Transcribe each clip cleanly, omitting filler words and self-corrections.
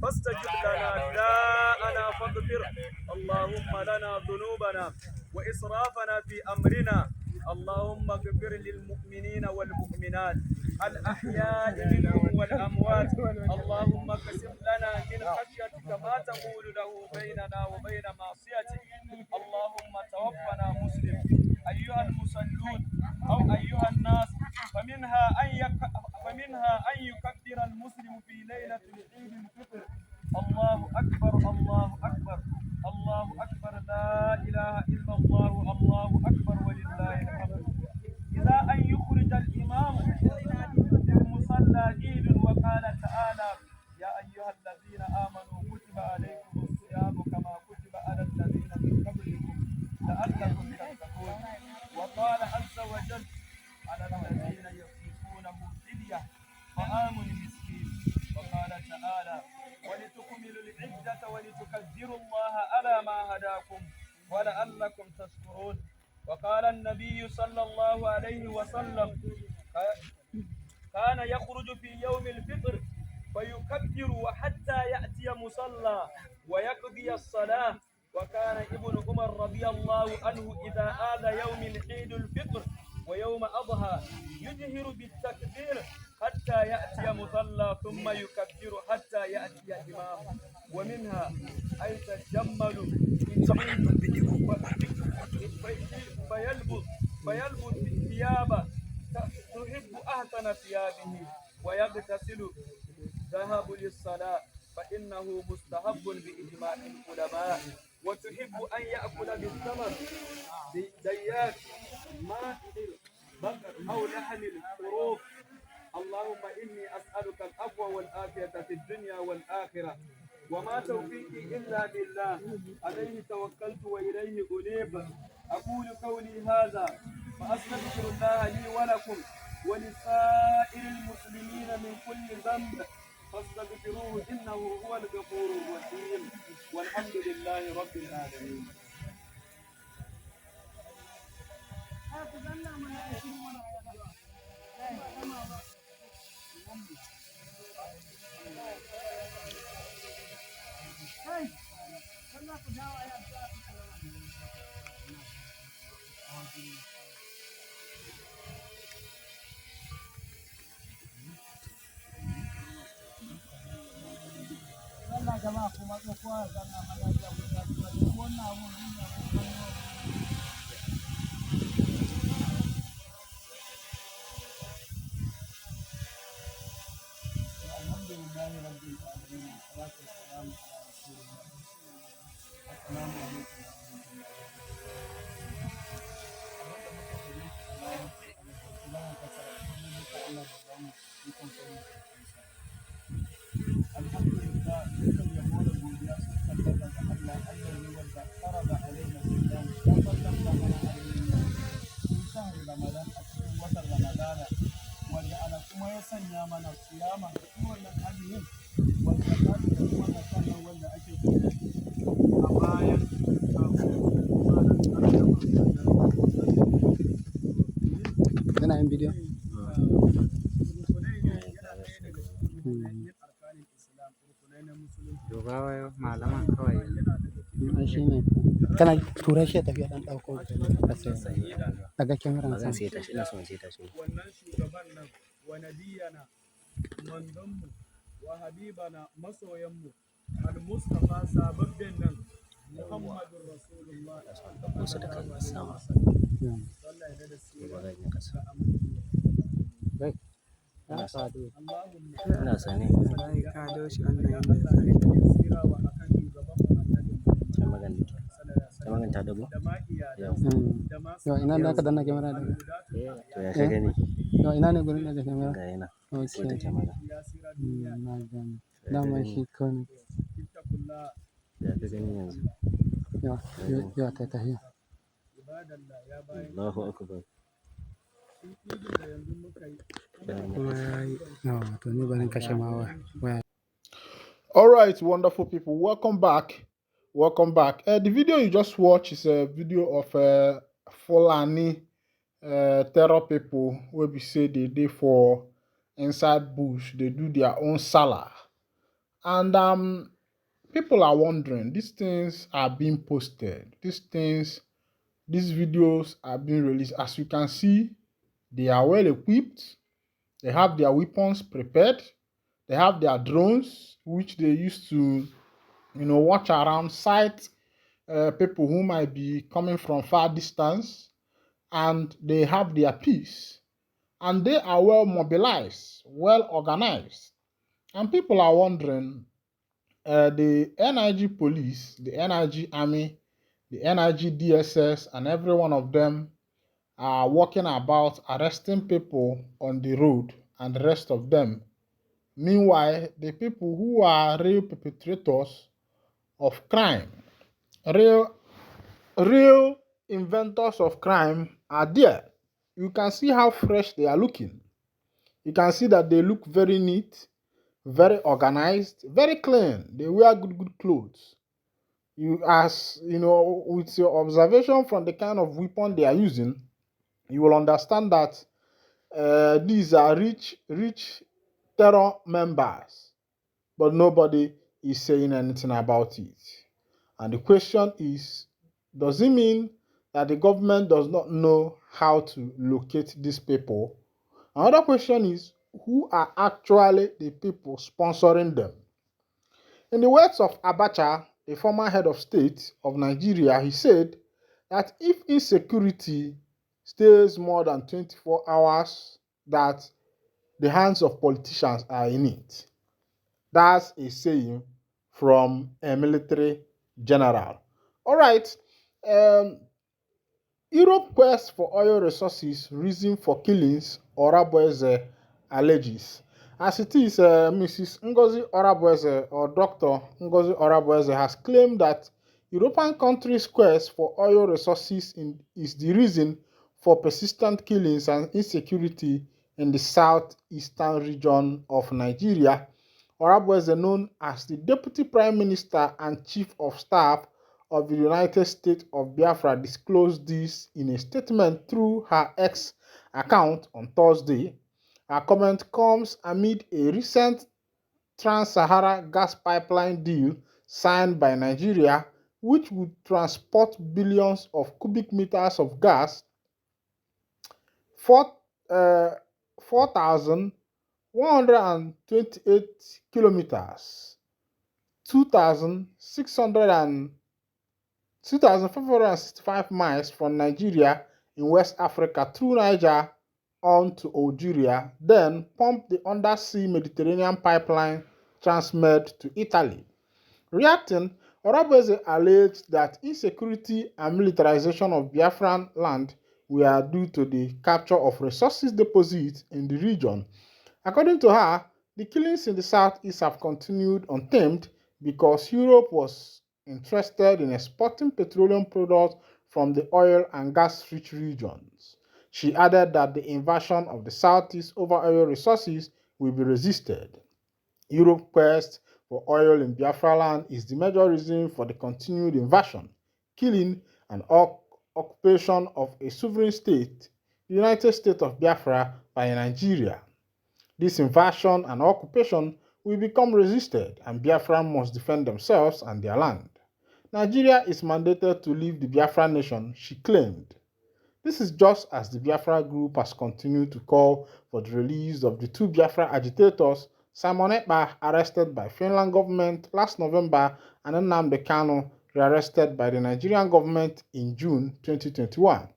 فاستجب لنا داءنا فاغفر اللهم لنا ذنوبنا وإسرافنا في أمرنا اللهم اغفر للمؤمنين والمؤمنات الأحياء منهم والأموات اللهم اقسم لنا من خشيتك ما تقول له بيننا وبين معصيتك اللهم توفنا مسلم أيها المصلون أو أيها الناس فمنها أن يكبر المسلم في ليلة العيد الفطر الله أكبر الله أكبر الله أكبر لا إله إلا الله الله أكبر ولله الحمد إلى أن يخرج الإمام مصلى عيد وقال تعالى يا أيها الذين آمنوا كتب عليكم الصيام كما كتب على الذين من قبلكم لعلكم تتقون وقال عز وجل على الذين يطيقونه فدية طعام مسكين وقال تعالى ولتكملوا العدة ولتكبروا الله على ما هداكم ولعلكم تشكرون وقال النبي صلى الله عليه وسلم كان يخرج في يوم الفطر فيكبر وحتى يأتي مصلى ويقضي الصلاة وكان ابن عمر رضي الله عنه إذا آذى يوم العيد الفطر ويوم أضحى يجهر بالتكبير حتى يأتي مصلى ثم يكبر حتى يأتي إمام ومنها أن تجمل فيلبس الثياب تحب أحسن ثيابه ويغتسل ذهب للصلاة فإنه مستحب بإجماع العلماء وتحب أن يأكل بالثمر ديات ماء البقر أو لحم الخروف اللهم إني أسألك العفو والعافية في الدنيا والآخرة وما توفيقي إلا بالله عليه توكلت وإليه أنيب أقول قولي هذا فأستغفر الله لي ولكم ولسائر المسلمين من كل ذنب فاستغفروه إنه هو الغفور الرحيم والحمد لله رب العالمين. Kana yin bidiyo? Dubawa malaman kawai. Shi ne. Kana tura shi ya tafi ɗan ɗauko daga kyamaran sa. Zan sai ta shi, ina son sai ta shi. wannan shugaban nan wa nabiyana manzonmu wa habibana masoyanmu al-mustafa sababben nan muhammadur rasulullah Wasu da kai sama. wallahi da sirra Ba zan yi kasa. Bai. Ya sadu. Ina sane. Wallahi ka dawo shi wannan yanda sirra wa akan shugaban annabi Ta magana. Ta magana ta dago? Yau. Yau ina da aka danna kyamara da? To ya ka gani? Yau ina ne gurin daga kyamara? Ga yana. Ok. Sai ta kyamara. Na gani. Dama shi kone. Ya ka gani yanzu? Yau ta tahiya. Allahu akbar. kuma yayi. To ni barin kashe ma waya. All right, wonderful people, welcome back. Welcome back. The video you just watched is a video of Fulani terror people where we say they for inside bush, they do their own salah. And people are wondering, these things are being posted, these videos are being released. As you can see, they are well equipped, they have their weapons prepared, they have their drones, which they use to, watch around, sight people who might be coming from far distance, and they have their peace. And they are well mobilized, well organized. And people are wondering, the NIG police, the NIG army, the NIG DSS, and every one of them are walking about arresting people on the road and the rest of them. Meanwhile, the people who are real perpetrators of crime, real real inventors of crime are there. You can see how fresh they are looking. You can see that they look very neat, very organized, very clean. They wear good clothes. With your observation from the kind of weapon they are using, you will understand that these are rich terror members, but nobody is saying anything about it. And the question is, does it mean that the government does not know how to locate these people? Another question is, who are actually the people sponsoring them? In the words of Abacha, the former head of state of Nigeria, he said that if insecurity stays more than 24 hours, that the hands of politicians are in it. That's a saying from a military general. All right. Um, Europe quest for oil resources, reason for killings, Orabueze alleges. As it is, Mrs. Ngozi Orabueze or Dr. Ngozi Orabueze has claimed that European countries' quest for oil resources is the reason for persistent killings and insecurity in the southeastern region of Nigeria. Orabueze, known as the Deputy Prime Minister and Chief of Staff of the United States of Biafra, disclosed this in a statement through her X account on Thursday. Her comment comes amid a recent Trans-Sahara gas pipeline deal signed by Nigeria, which would transport billions of cubic meters of gas, 4,128 kilometers, 2,565 miles from Nigeria in West Africa through Niger on to Algeria, then pump the undersea Mediterranean pipeline Transmed to Italy. Reacting, Orabeze alleged that insecurity and militarization of Biafran land were due to the capture of resources deposits in the region. According to her, the killings in the southeast have continued untamed because Europe was interested in exporting petroleum products from the oil and gas-rich regions. She added that the invasion of the southeast over oil resources will be resisted. Europe's quest for oil in Biafra land is the major reason for the continued invasion, killing, and occupation of a sovereign state, the United States of Biafra, by Nigeria. This invasion and occupation will become resisted, and Biafra must defend themselves and their land. Nigeria is mandated to leave the Biafra nation, she claimed. This is just as the Biafra group has continued to call for the release of the two Biafra agitators, Simon Ekpa, arrested by Finland government last November, and Nnamdi Kanu, rearrested by the Nigerian government in June 2021.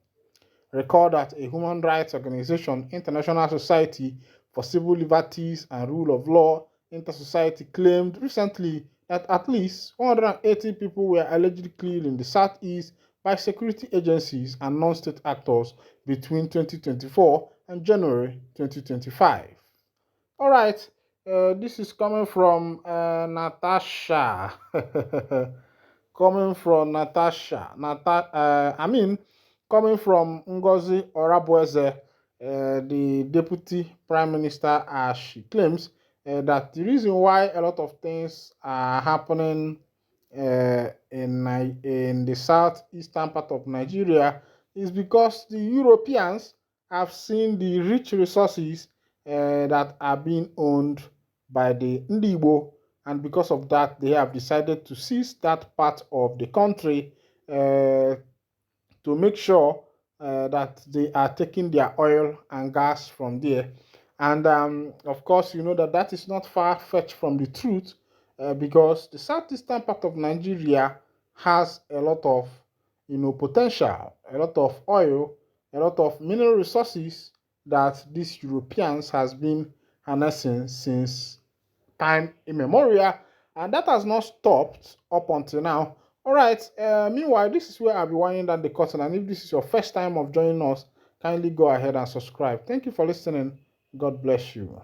Recall that a human rights organization, International Society for Civil Liberties and Rule of Law, Intersociety, claimed recently that at least 180 people were allegedly killed in the southeast by security agencies and non-state actors between 2024 and January 2025. All right, this is coming from Natasha. Coming from Natasha. Coming from Ngozi Orabueze, the Deputy Prime Minister, as she claims that the reason why a lot of things are happening in the southeastern part of Nigeria is because the Europeans have seen the rich resources that are being owned by the Ndibo and because of that, they have decided to seize that part of the country to make sure that they are taking their oil and gas from there. And of course, you know that that is not far fetched from the truth because the southeastern part of Nigeria has a lot of, potential, a lot of oil, a lot of mineral resources that these Europeans has been harnessing since time immemorial, and that has not stopped up until now. All right. Meanwhile, this is where I'll be winding down the curtain. And if this is your first time of joining us, kindly go ahead and subscribe. Thank you for listening. God bless you.